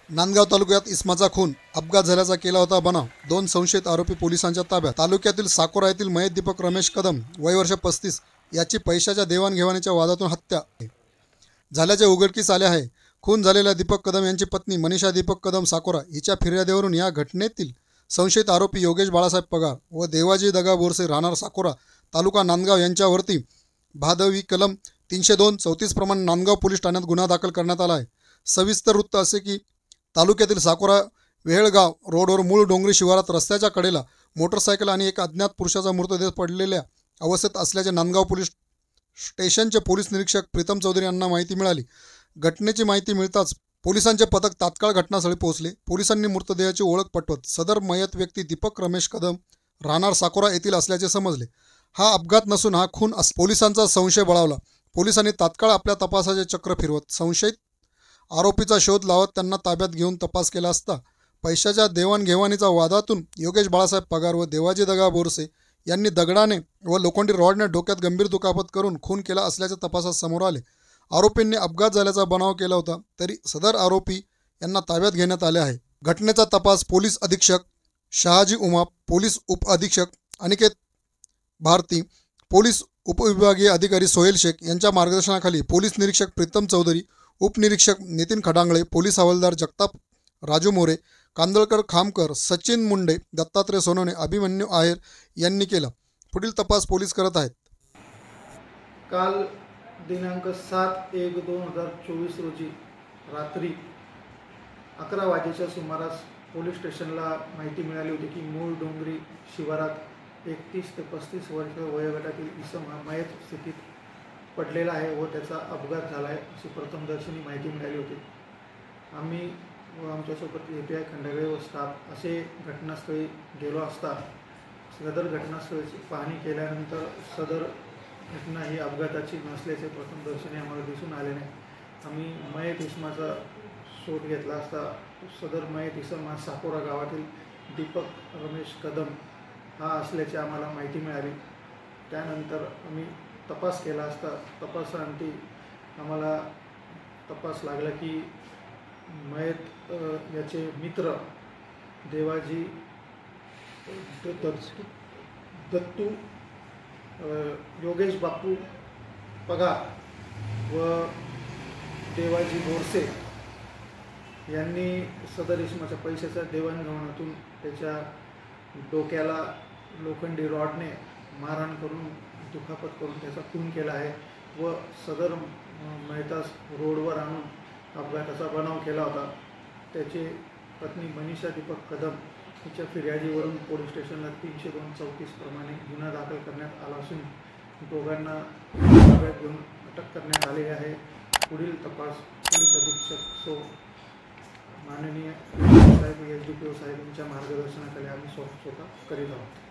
नांदगाव तालुक्यात इस्माचा खून, अपघात झाल्याचा केला होता बनाव। 2 संशयित आरोपी पोलिसांच्या ताब्यात। तालुक्यातील साकोरा येथील मयत दीपक रमेश कदम वय वर्ष 35 याची पैशाच्या देवाणघेवाणीच्या वादातून हत्या झाल्याचे उघडकीस आले आहे। खून झालेल्या दीपक कदम यांची पत्नी मनीषा दीपक कदम साकोरा हिच्या फिर्यादीवरून या घटनेतील संशयित आरोपी योगेश बाळासाहेब पगार व देवाजी दगा बोरसे राहणार साकोरा तालुका नांदगाव यांच्यावरती भादवी कलम 302-34 प्रमाणे नांदगाव पोलीस ठाण्यात गुन्हा दाखल करण्यात आला आहे। सविस्तर वृत्त असे की तालुक्यातील साकोरा वेहळगाव रोडवर मूळ डोंगरी शिवारात रस्त्याच्या कडेला मोटरसायकल आणि एक अज्ञात पुरुषाचा मृतदेह पडलेल्या अवस्थेत असल्याचे नांदगाव पोलीस स्टेशनचे पोलीस निरीक्षक प्रीतम चौधरी यांना माहिती मिळाली। घटनेची माहिती मिळताच पोलिसांचे पथक तात्काळ घटनास्थळी पोहोचले। पोलिसांनी मृतदेहाची ओळख पटवत सदर मयत व्यक्ती दीपक रमेश कदम राहणार साकोरा येथील असल्याचे समजले। हा अपघात नसून हा खून पोलिसांचा संशय बळावला। पोलिसांनी तात्काळ आपल्या तपासाचे चक्र फिरवत संशयित आरोपीचा शोध लावत त्यांना ताब्यात घेऊन तपास केला असता पैशाच्या देवाणघेवाणीचा वादातून योगेश बाळासाहेब पगार व देवाजी दगा बोरसे यांनी दगडाने व लोखंडी रॉडने डोक्यात गंभीर दुखापत करून खून केला असल्याचे तपासात समोर आले। आरोपींनी अपघात झाल्याचा बनाव केला होता, तरी सदर आरोपी यांना ताब्यात घेण्यात आले आहे। घटनेचा तपास पोलीस अधीक्षक शहाजी उमाप, पोलीस उपअधीक्षक अनिकेत भारती, पोलीस उपविभागीय अधिकारी सोहेल शेख यांच्या मार्गदर्शनाखाली पोलीस निरीक्षक प्रीतम चौधरी, उपनिरीक्षक नितीन खडांगळे, पोलीस हवालदार जगताप राजू मोरे, कांदळकर खामकर, सचिन मुंडे, दत्तात्रय सोनवणे, अभिमन्यू आहेर यांनी केला। पुढील तपास पोलीस करत आहेत। काल दिनांक 7/1/2024 रोजी रात्री 11 वाजेच्या सुमारास पोलीस स्टेशनला माहिती मिळाली होती की मूळ डोंगरी शिवारात 31 ते 35 वर्ष वयोगटातील इसम हा मयत स्थितीत पडलेला आहे व त्याचा अपघात झाला आहे अशी प्रथमदर्शनी माहिती मिळाली होती। आम्ही व आमच्यासोबत API खंडागळे व स्टाफ असे घटनास्थळी गेलो असता सदर घटनास्थळाची पाहणी केल्यानंतर सदर घटना ही अपघाताची नसल्याचे प्रथमदर्शनी आम्हाला दिसून आल्याने आम्ही मयत इसमाचा शोध घेतला असता सदर मयत इसम हा साकोरा गावातील दीपक रमेश कदम हा असल्याची आम्हाला माहिती मिळाली। त्यानंतर आम्ही तपास केला असता तपासांती आम्हाला तपास लागला की मयत याचे मित्र देवाजी दत्तू योगेश बापू पगार व देवाजी बोरसे यांनी सदर इसमाच्या पैशाच्या देवाणघेवाणातूून त्याच्या डोक्याला लोखंडी रॉडने मारहाण करून दुखापत करून त्याचा खून केला आहे व सदर मयतास रोडवर आणून अपघाताचा बनाव केला होता। त्याची पत्नी मनीषा दीपक कदम हिच्या फिर्यादीवरून पोलीस स्टेशनला 302-34 प्रमाणे गुन्हा दाखल करण्यात आला असून दोघांना ताब्यात घेऊन अटक करण्यात आली आहे। पुढील तपास पोलीस अधीक्षक माननीय साहेब SDPO साहेब यांच्या मार्गदर्शनाखाली आम्ही स्वतः करीत आहोत।